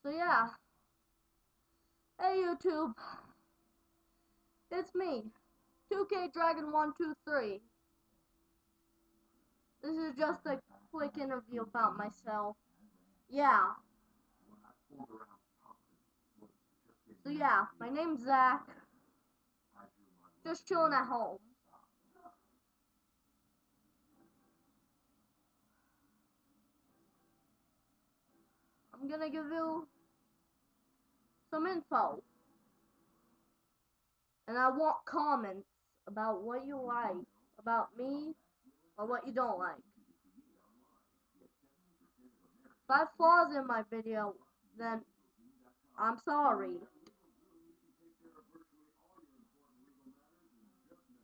So yeah. Hey YouTube, it's me, 2K Dragon 123. This is just a quick interview about myself. Yeah. So yeah, my name's Zach. Just chilling at home. I'm gonna give you some info. And I want comments about what you like about me or what you don't like. If I have flaws in my video, then I'm sorry.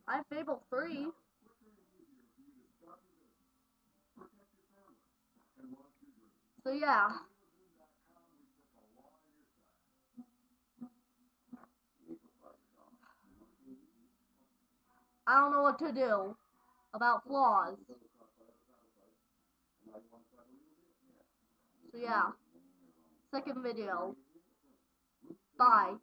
I have Fable 3. So yeah. I don't know what to do about flaws. So yeah. Second video. Bye.